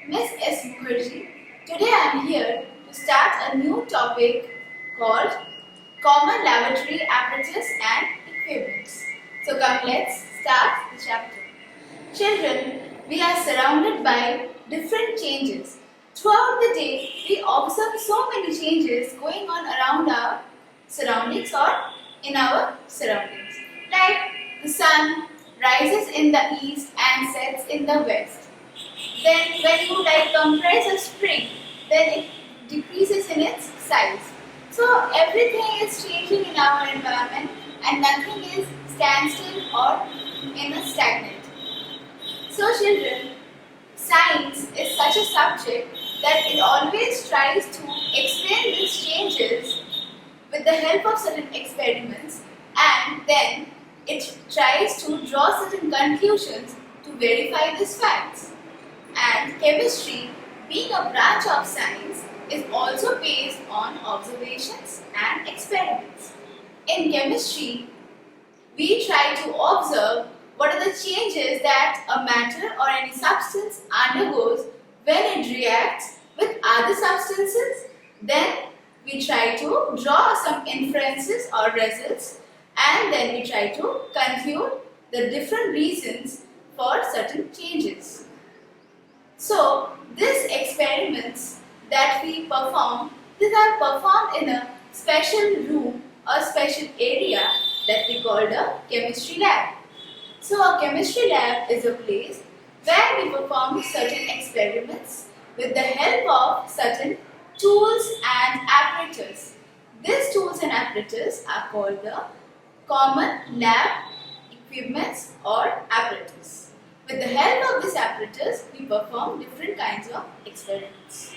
Teacher-Ms-S.Mukherjee. Today I am here to start a new topic called Common Laboratory Apparatus and Equipments. So come, let's start the chapter. Children, we are surrounded by different changes. Throughout the day, we observe so many changes going on around our surroundings or in our surroundings. Like the sun rises in the east and sets in the west. Then when you compress a spring, then it decreases in its size. So everything is changing in our environment and nothing is standstill or in a stagnant. So children, science is such a subject that it always tries to explain these changes with the help of certain experiments, and then it tries to draw certain conclusions to verify these facts. And chemistry, being a branch of science, is also based on observations and experiments. In chemistry, we try to observe what are the changes that a matter or any substance undergoes when it reacts with other substances. Then we try to draw some inferences or results, and then we try to conclude the different reasons for certain changes. So, these experiments that we perform, these are performed in a special room or special area that we call the chemistry lab. So, a chemistry lab is a place where we perform certain experiments with the help of certain tools and apparatus. These tools and apparatus are called the common lab equipments or apparatus. With the help of this apparatus, we perform different kinds of experiments.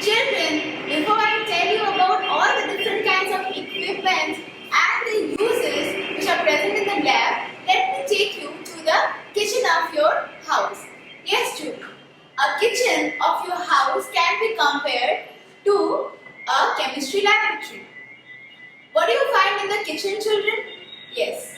Children, before I tell you about all the different kinds of equipment and the uses which are present in the lab, let me take you to the kitchen of your house. Yes, children, a kitchen of your house can be compared to a chemistry laboratory. What do you find in the kitchen, children? Yes,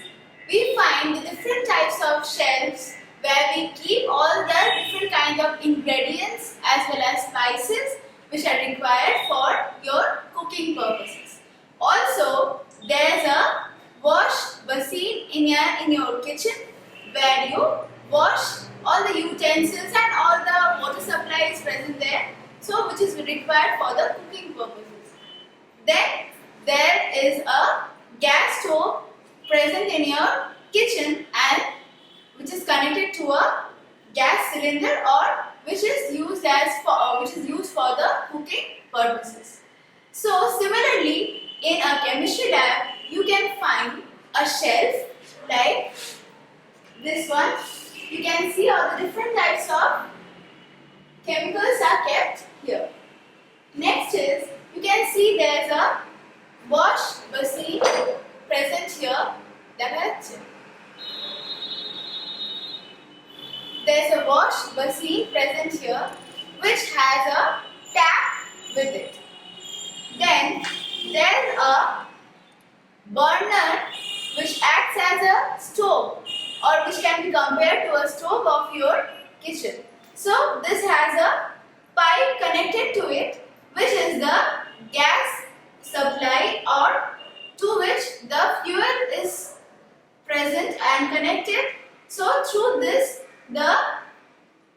we find the different types of shelves where we keep all the different kinds of ingredients as well as spices which are required for your cooking purposes. Also, there is a wash basin in your kitchen where you wash all the utensils and all the water supply is present there, so which is required for the cooking purposes. Then there is a gas stove present in your kitchen and which is connected to a gas cylinder or which is used for the cooking purposes. So similarly, in a chemistry lab, you can find a shelf like this one. You can see all the different types of chemicals are kept here. Next is, you can see there is a wash basin present here. There is a wash basin present here which has a tap with it. Then there is a burner which acts as a stove or which can be compared to a stove of your kitchen. So this has a pipe connected to it which is the gas supply or to which the fuel is present and connected. So through this the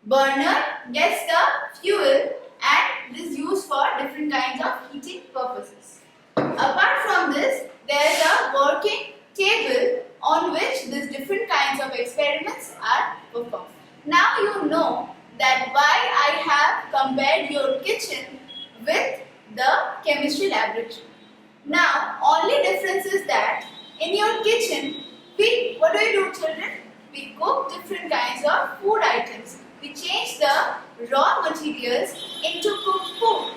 burner gets the fuel and it is used for different kinds of heating purposes. Apart from this, there is a working table on which these different kinds of experiments are performed. Now you know that why I have compared your kitchen with the chemistry laboratory. Now, only difference is that in your kitchen, what do, children? We cook different kinds of food items. We change the raw materials into cooked food.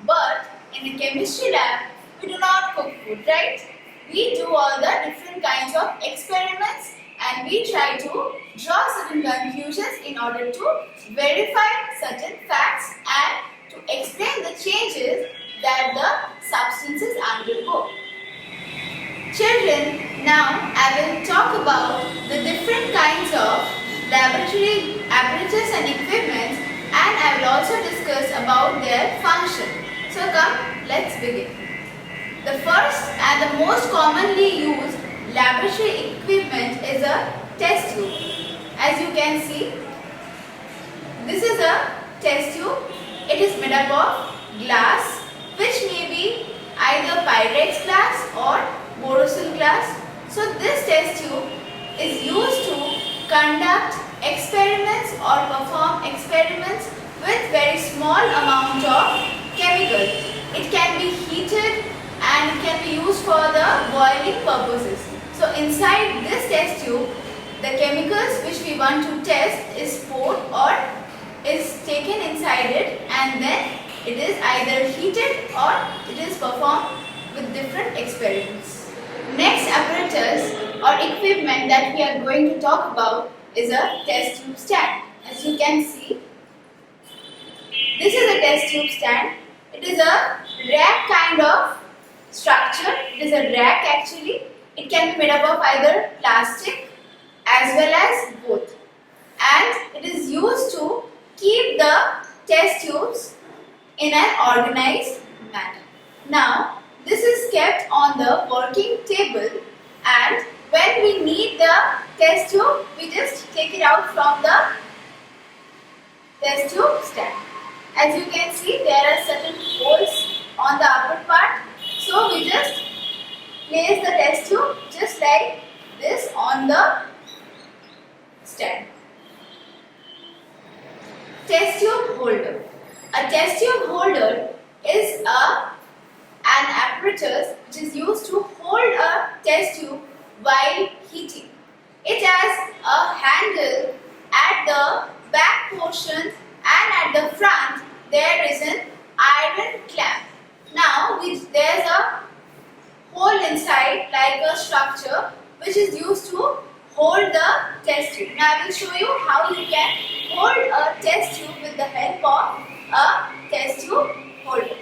But in a chemistry lab, we do not cook food, right? We do all the different kinds of experiments and we try to draw certain conclusions in order to verify certain facts and to explain the changes that the substances undergo. Children, now I will talk about the different kinds of laboratory apparatus and equipment, and I will about their function. So come, let's begin. The first and the most commonly used laboratory equipment is a test tube. As you can see, this is a test tube. It is made up of glass, which may be either Pyrex glass or borosilicate glass. So this test tube is used to conduct experiments or perform experiments with very small amount of chemical. It can be heated and it can be used for the boiling purposes. So inside this test tube, the chemicals which we want to test is poured or is taken inside it, and then it is either heated or it is performed with different experiments. Next apparatus or equipment that we are going to talk about is a test tube stand. As you can see, this is a test tube stand. It is a rack kind of structure. It is a rack actually. It can be made up of either plastic as well as both. And it is used to keep the test tubes in an organized manner. Now, this is kept on the working table, and when we need the test tube, we just take it out from the test tube stand. As you can see, there are certain holes on the upper part. So we just place the test tube just like this on the stand. Test tube holder. A test tube holder is an apparatus which is used to hold a test tube while heating. It has a handle at the back portion, and at the front there is an iron clamp. Now there is a hole inside like a structure which is used to hold the test tube. Now I will show you how you can hold a test tube with the help of a test tube holder.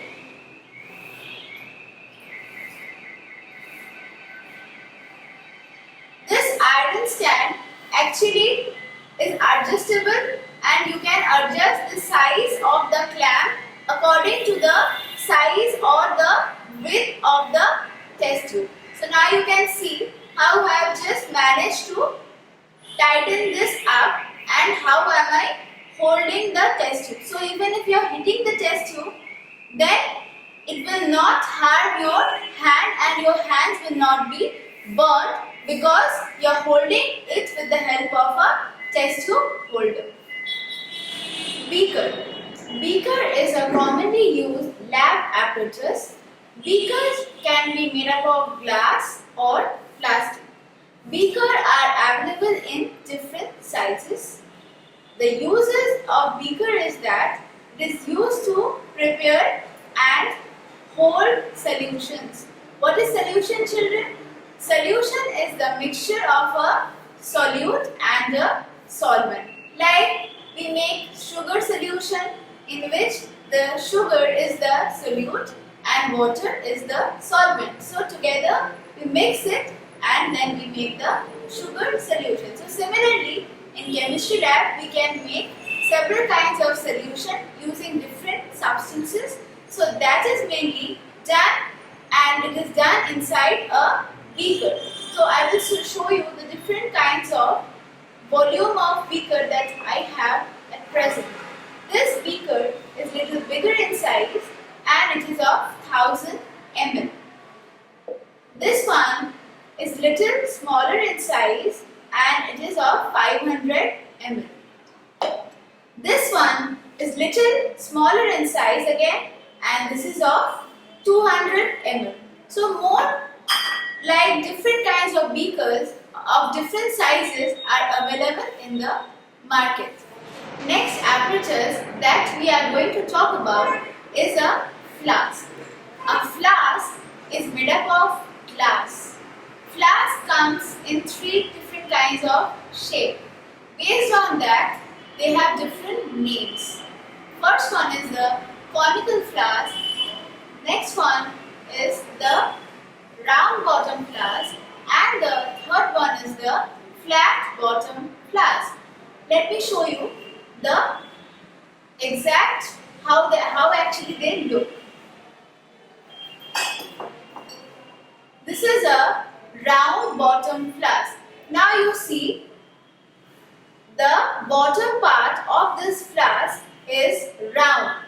This iron stand actually is adjustable, and you can adjust the size of the clamp according to the size or the width of the test tube. So now you can see how I have just managed to tighten this up and how am I holding the test tube. So even if you are hitting the test tube, then it will not harm your hand and your hands will not be burnt because you are holding it with the help of a test tube holder. Beaker. Beaker is a commonly used lab apparatus. Beakers can be made up of glass or plastic. Beakers are available in different sizes. The uses of beaker is that it is used to prepare and hold solutions. What is solution, children? Solution is the mixture of a solute and a solvent. Like we make sugar solution in which the sugar is the solute and water is the solvent. So together we mix it and then we make the sugar solution. So similarly, in chemistry lab we can make several kinds of solution using different substances. So that is mainly done, and it is done inside a beaker. So I will show you the different kinds of volume of beaker that I have at present. This beaker is little bigger in size and it is of 1000 ml. This one is little smaller in size and it is of 500 ml. This one is little smaller in size again and this is of 200 ml. So more like different kinds of beakers of different sizes are available in the market. Next apparatus that we are going to talk about is a flask. A flask is made up of glass. Flask comes in 3 different kinds of shape. Based on that, they have different names. First one is the conical flask. Next one is the round bottom flask, and the third one is the flat bottom flask. Let me show you the exact how actually they look. This is a round bottom flask. Now you see the bottom part of this flask is round.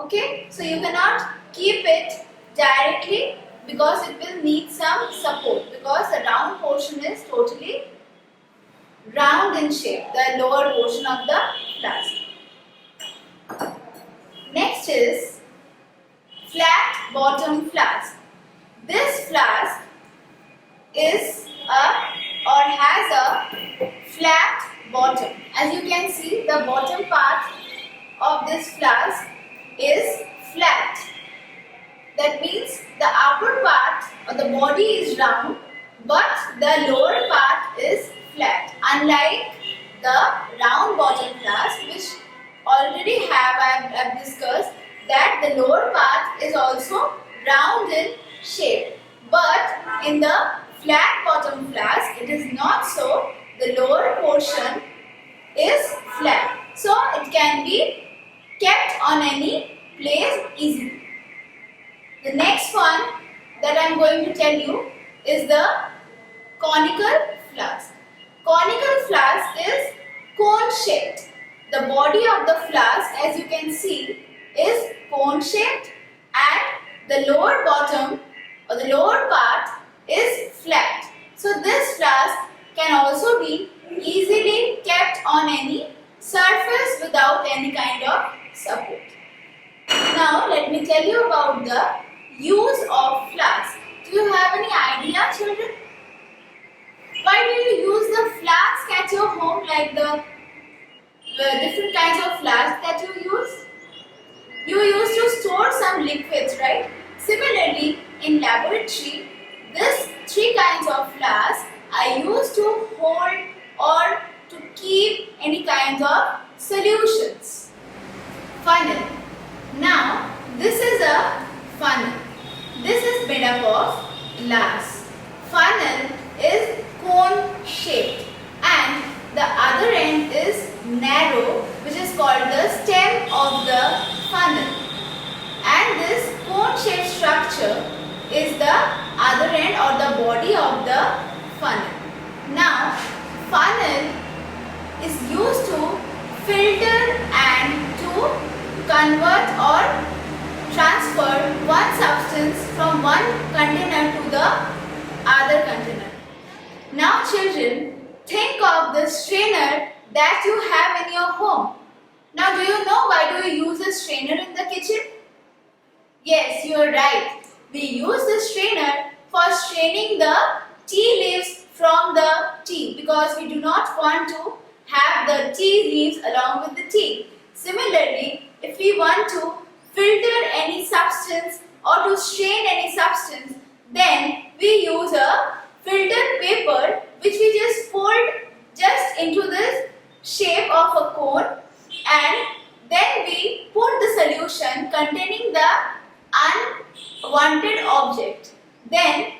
Okay, so you cannot keep it directly because it will need some support, because the round portion is totally round in shape, the lower portion of the flask. Next is flat bottom flask. This flask is has a flat bottom. As you can see, the bottom part of this flask is flat. That means the upper part or the body is round, but the lower part is flat. Unlike the round bottom flask, which already I've discussed that the lower part is also round in shape. But in the flat bottom flask, it is not so. The lower portion is flat. So it can be kept on any place easily. The next one that I am going to tell you is the conical flask. Conical flask is cone shaped. The body of the flask, as you can see, is cone shaped, and the lower bottom or the lower part is flat. So this flask can also be easily kept on any surface without any kind of support. Now let me tell you about the use of flask. Do you have any idea, children? Why do you use the flask at your home, like the different kinds of flasks that you use? You used to store some liquids, right? Similarly, in laboratory, these three kinds of flasks are used to hold or to keep any kinds of solutions. Funnel. Now, this is a funnel. This is made up of glass. Funnel is cone shaped, and the other end is narrow, which is called the stem of the funnel. And this cone shaped structure is the other end or the body of the funnel. Now, funnel is used to filter and to convert or transfer one substance from one container to the other container. Now children, think of the strainer that you have in your home. Now do you know why do you use a strainer in the kitchen? Yes, you are right. We use the strainer for straining the tea leaves from the tea, because we do not want to have the tea leaves along with the tea. Similarly, if we want to filter any substance or to strain any substance, then we use a filter paper which we just fold just into this shape of a cone, and then we put the solution containing the unwanted object. Then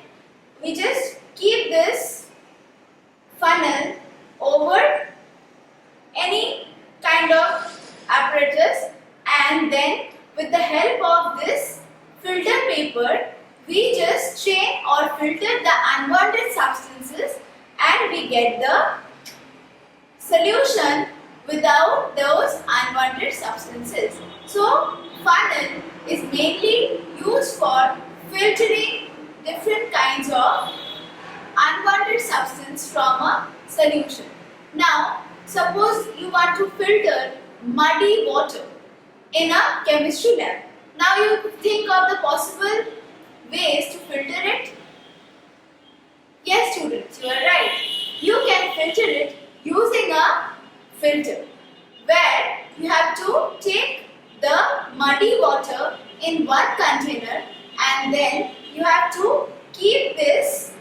we just keep this funnel over any kind of apparatus, and then with the help of this filter paper we just strain or filter the unwanted substances, and we get the solution without those unwanted substances. So funnel is mainly used for filtering different kinds of unwanted substance from a solution. Now suppose you want to filter muddy water in a chemistry lab. Now you think of the possible ways to filter it. Yes students, you are right. You can filter it using a filter, where you have to take the muddy water in one container, and then you have to keep this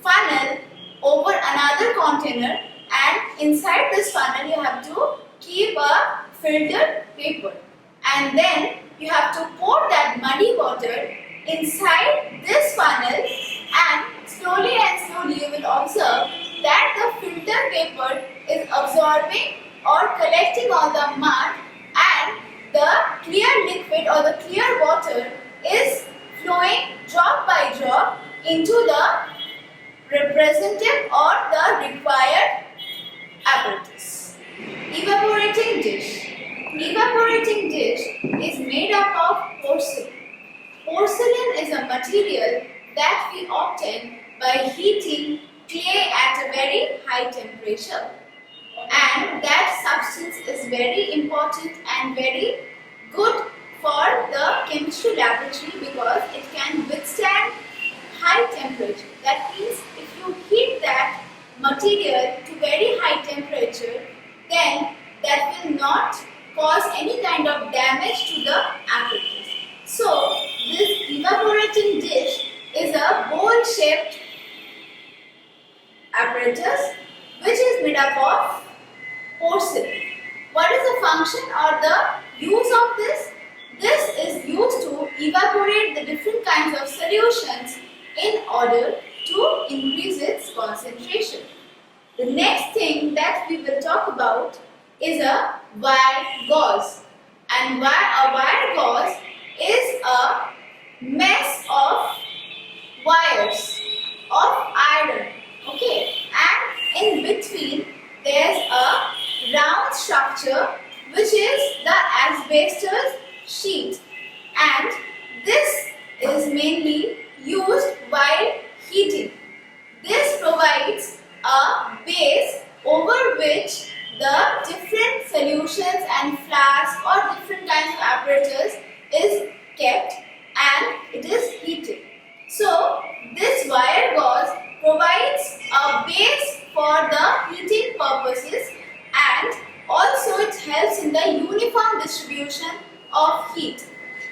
funnel over another container, and inside this funnel you have to keep a filter paper, and then you have to pour that muddy water inside this funnel, and slowly you will observe that the filter paper is absorbing or collecting all the mud, and the into the representative or the required apparatus. Evaporating dish. Evaporating dish is made up of porcelain. Porcelain is a material that we obtain by heating clay at a very high temperature, and that substance is very important and very good for the chemistry laboratory because it can withstand high temperature. That means if you heat that material to very high temperature, then that will not cause any kind of damage to the apparatus. So this evaporating dish is a bowl-shaped apparatus which is made up of porcelain. What is the function or the use of this? This is used to evaporate the different kinds of solutions in order to increase its concentration. The next thing that we will talk about is a wire gauze. And a wire gauze is a mess of wires of iron. Okay, and in between there is a round structure which is the asbestos sheet, and this is mainly used while heating. This provides a base over which the different solutions and flasks or different kinds of apparatus is kept and it is heated. So this wire gauze provides a base for the heating purposes, and also it helps in the uniform distribution of heat.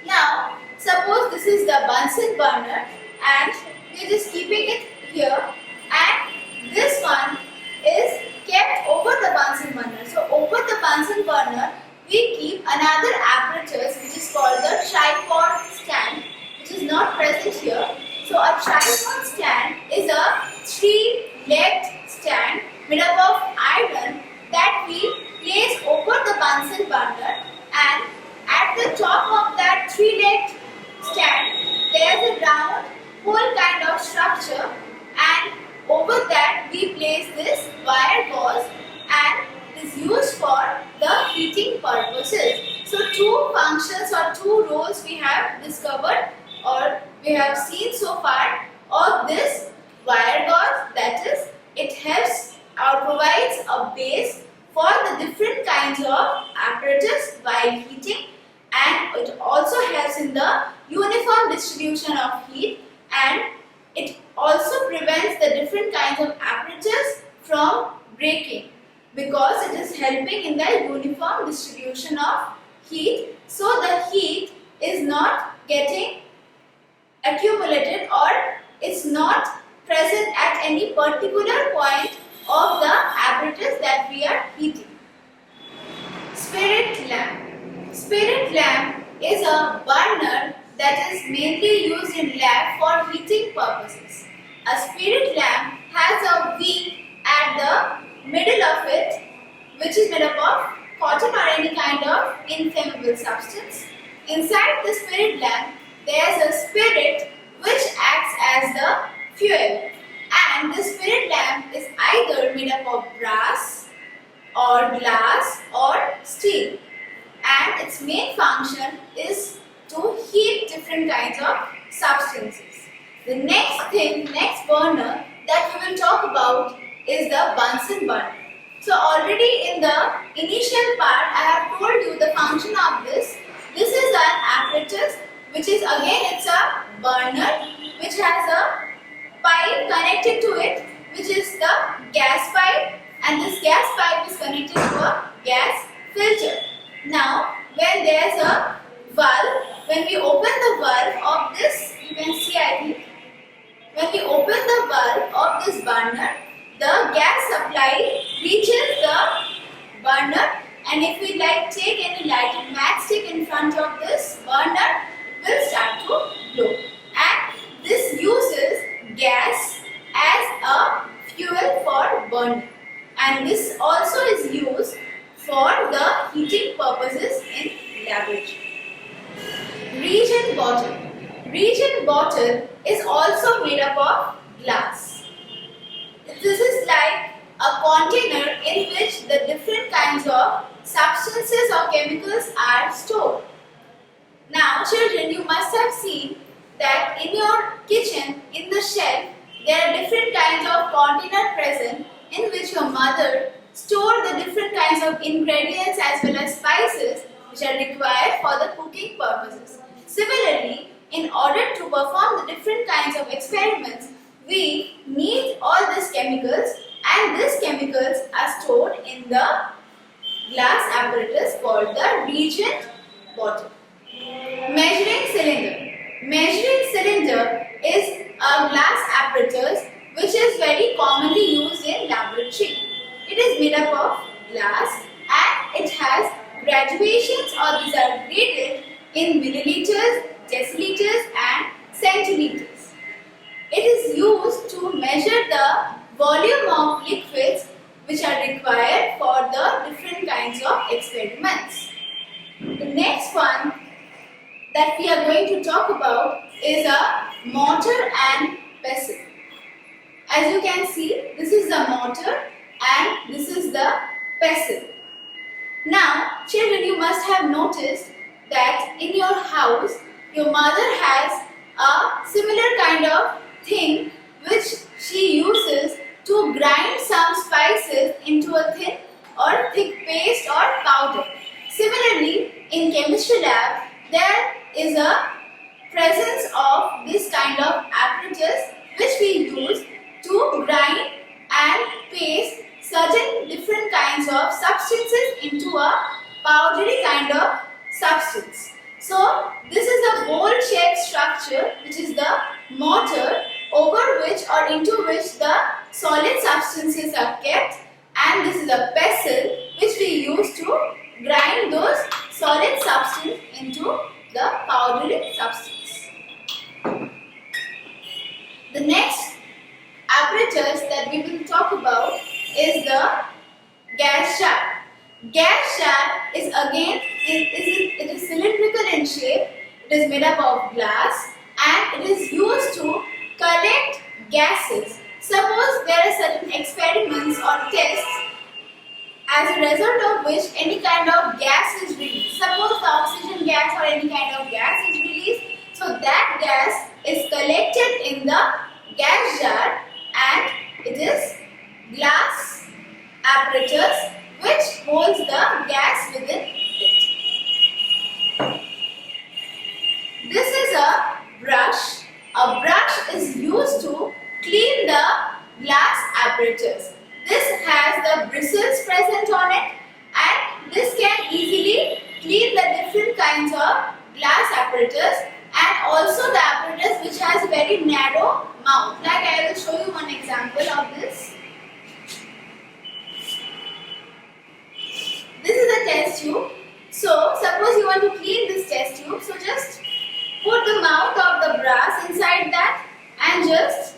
Now suppose this is the Bunsen burner and we are just keeping it here, and this one is kept over the Bunsen burner. So over the Bunsen burner we keep another apparatus which is called the tripod stand, which is not present here. So a tripod stand is a three-legged stand made up of iron that we place over the Bunsen burner, and at the top of that three-legged stand there is a round hole kind of structure, and over that we place this wire gauze and it is used for the heating purposes. So two functions or two roles we have discovered or we have seen so far of this wire gauze, that is, it helps or provides a base for the different kinds of apparatus while heating, and it also helps in the uniform distribution of heat, and it also prevents the different kinds of apparatus from breaking because it is helping in the uniform distribution of heat, so the heat is not getting accumulated or it's not present at any particular point of the apparatus that we are heating. Spirit lamp. Spirit lamp is a burner that is mainly used in lab for heating purposes. A spirit lamp has a wick at the middle of it which is made up of cotton or any kind of inflammable substance. Inside the spirit lamp there is a spirit which acts as the fuel, and the spirit lamp is either made up of brass or glass or steel, and its main function is to heat different kinds of substances. The next burner that we will talk about is the Bunsen burner. So already in the initial part I have told you the function of this. This is an apparatus which is again it's a burner which has a pipe connected to it which is the gas pipe, and this gas pipe is connected to a gas filter. Now when there is a valve, when we open the valve of this, you can see I think, when we open the valve of this burner, the gas supply reaches the burner, and if we take any lighted matchstick in front of this burner, it will start to blow, and this uses gas as a fuel for burning, and this also is used for the heating purposes in laboratory. Reagent bottle. Reagent bottle is also made up of glass. This is like a container in which the different kinds of substances or chemicals are stored. Now children, you must have seen that in your kitchen, in the shelf, there are different kinds of container present in which your mother stored the different kinds of ingredients as well as spices which are required for the cooking purposes. Similarly, in order to perform the different kinds of experiments, we need all these chemicals, and these chemicals are stored in the glass apparatus called the reagent bottle. Measuring cylinder. Measuring cylinder is a glass apparatus which is very commonly used in laboratory. It is made up of glass and it has graduations, or these are graded in milliliters, deciliters and centiliters. It is used to measure the volume of liquids which are required for the different kinds of experiments. The next one that we are going to talk about is a mortar and pestle. As you can see, this is the mortar and this is the pestle. Now, children, you must have noticed that in your house, your mother has a similar kind of thing which she uses to grind some spices into a thin or thick paste or powder. Similarly, in chemistry lab, there is a presence of this kind of apparatus which we use to grind and paste certain different kinds of substances into a powdery kind of substance. So this is a bowl-shaped structure which is the mortar, over which or into which the solid substances are kept, and this is a pestle which we use to grind those solid substance into the powdery substance. The next apparatus that we will talk about is the gas jar. Gas jar is again it is cylindrical in shape. It is made up of glass and it is used to collect gases. Suppose there are certain experiments or tests as a result of which any kind of gas is released. Suppose the oxygen gas or any kind of gas is released. So that gas is collected in the gas jar and it is glass apparatus which holds the gas within it. This is a brush. A brush is used to clean the glass apparatus. This has the bristles present on it and this can easily clean the different kinds of glass apparatus, and also the apparatus which has very narrow mouth. Like I will show you one example of this. This is a test tube. So suppose you want to clean this test tube, so just put the mouth of the brass inside that and just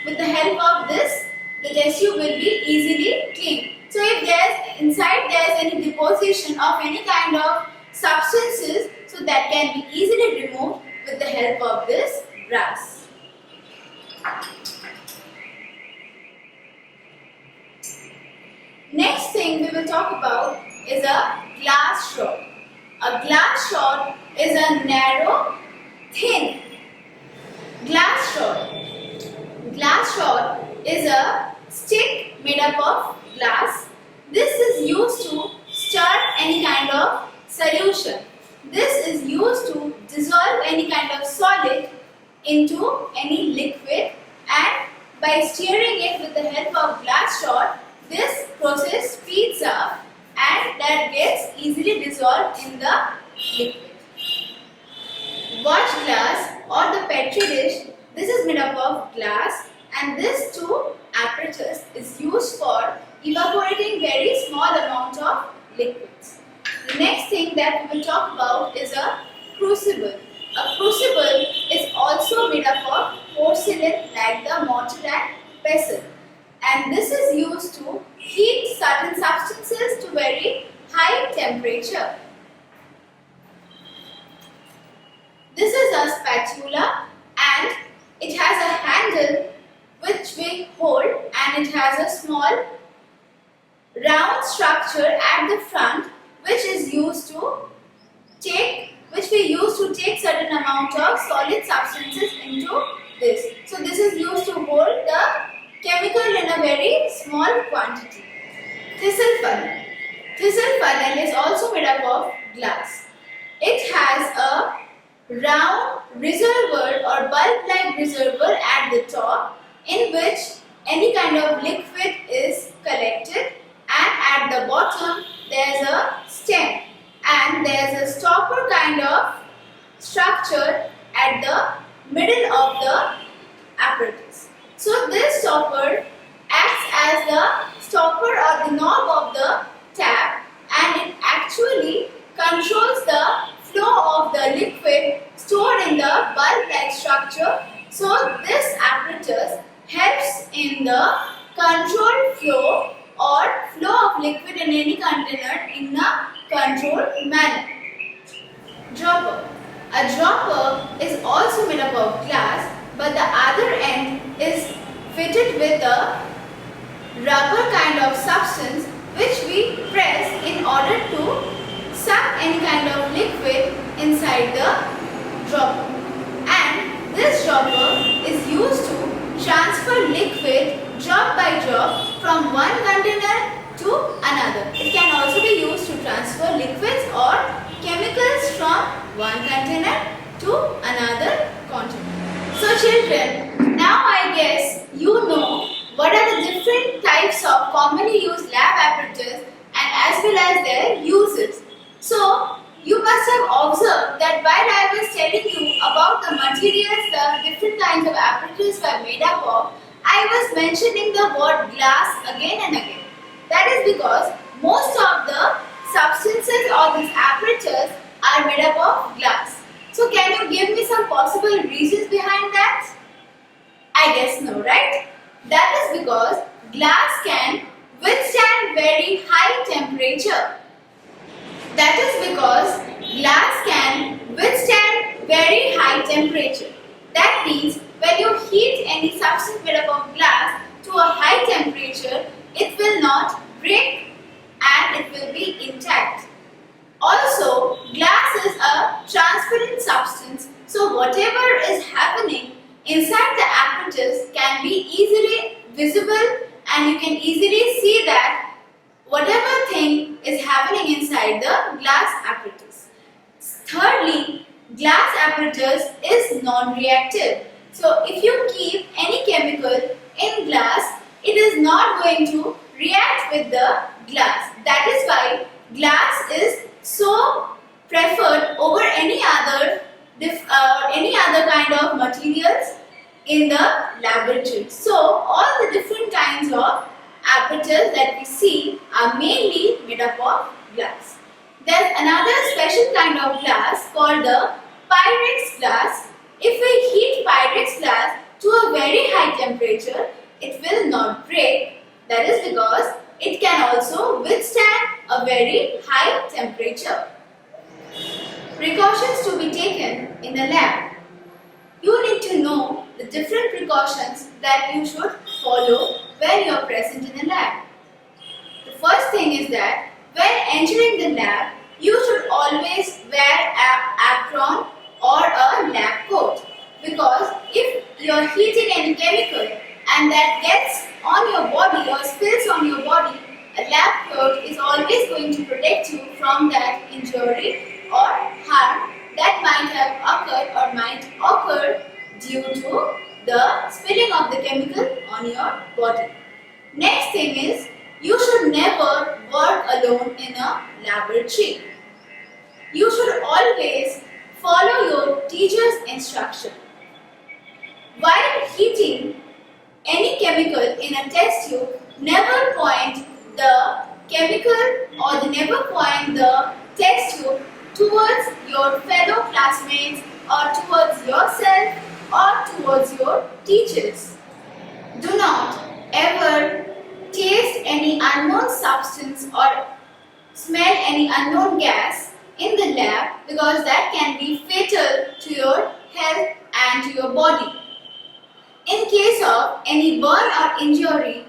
with the help of this, the test tube will be easily cleaned. So if inside there is any deposition of any kind of substances, so that can be easily removed with the help of this brass. Next thing we will talk about is a glass rod. A glass rod is a narrow, thin glass rod. Glass rod is a stick made up of glass. This is used to stir any kind of solution. This is used to dissolve any kind of solid into any liquid, and by stirring it with the help of glass rod, this process speeds up and that gets easily dissolved in the liquid. Watch glass or the petri dish, this is made up of glass, and this too apparatus is used for evaporating very small amount of liquids. The next thing that we will talk about is a crucible. A crucible is also made up of porcelain like the mortar and pestle, and this is used to heat certain substances to very high temperature. This is a spatula and a small round structure at the front which we use to take certain amount of solid substances into this. So this is used to hold the chemical in a very small quantity. Thistle funnel. Thistle funnel is also made up of glass. It has a round reservoir or bulb-like reservoir at the top in which any kind of liquid is collected, and at the bottom there is a stem and there is a stopper kind of structure at the middle of the apparatus. So this stopper acts as the stopper or the knob of the tap, and it actually controls the flow of the liquid stored in the bulb-like structure. So this apparatus helps in the controlled flow or flow of liquid in any container in a controlled manner. Dropper. A dropper is also made up of glass, but the other end is fitted with a rubber kind of substance which we press in order to suck any kind of liquid inside the dropper. And this dropper is used to transfer liquid drop by drop from one container to another. It can also be used to transfer liquids or chemicals from one container to another container. So children, now I guess you know what are the different types of commonly used lab apparatus and as well as their uses. So you must have observed that while I was telling you about the materials the different kinds of apparatus were made up of, I was mentioning the word glass again and again. That is because most of the substances of this apparatus are made up of glass. So can you give me some possible reasons behind that? I guess no, right? That is because glass can withstand very high temperature. That is because glass can withstand very high temperature. That means when you heat any substance made up of glass to a high temperature, it will not break and it will be intact. Also, glass is a transparent substance, so whatever is happening inside the apparatus can be easily visible and you can easily see that whatever thing is happening inside the glass apparatus. Thirdly, glass apparatus is non-reactive. So if you keep any chemical in glass, it is not going to react with the glass. That is why glass is so preferred over any other kind of materials in the laboratory. So all the different kinds of apparatus that we see are mainly made up of glass. There is another special kind of glass called the Pyrex glass. If we heat Pyrex glass to a very high temperature, it will not break. That is because it can also withstand a very high temperature. Precautions to be taken in the lab. You need to know the different precautions that you should follow when you are present in a lab. The first thing is that when entering the lab, you should always wear an apron or a lab coat, because if you are heating any chemical and that gets on your body or spills on your body, a lab coat is always going to protect you from that injury or harm that might have occurred or might occur due to the spilling of the chemical on your body. Next thing is, you should never work alone in a laboratory. You should always follow your teacher's instruction. While heating any chemical in a test tube, never point the chemical or never point the test tube towards your fellow classmates or towards yourself or towards your teachers. Do not ever taste any unknown substance or smell any unknown gas in the lab, because that can be fatal to your health and to your body. In case of any burn or injury,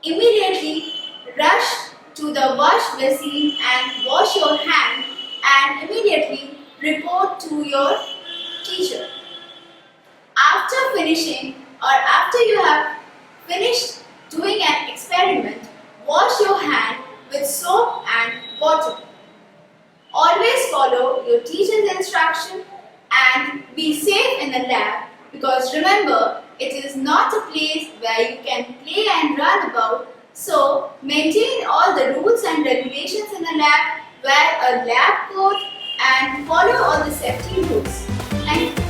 Immediately rush to the wash basin and wash your hand and immediately report to your teacher. After finishing or after you have finished doing an experiment, wash your hand with soap and water. Always follow your teacher's instruction and be safe in the lab, because remember, it is not a place where you can play and run about. So maintain all the rules and regulations in the lab, wear a lab coat and follow all the safety rules. Thank you.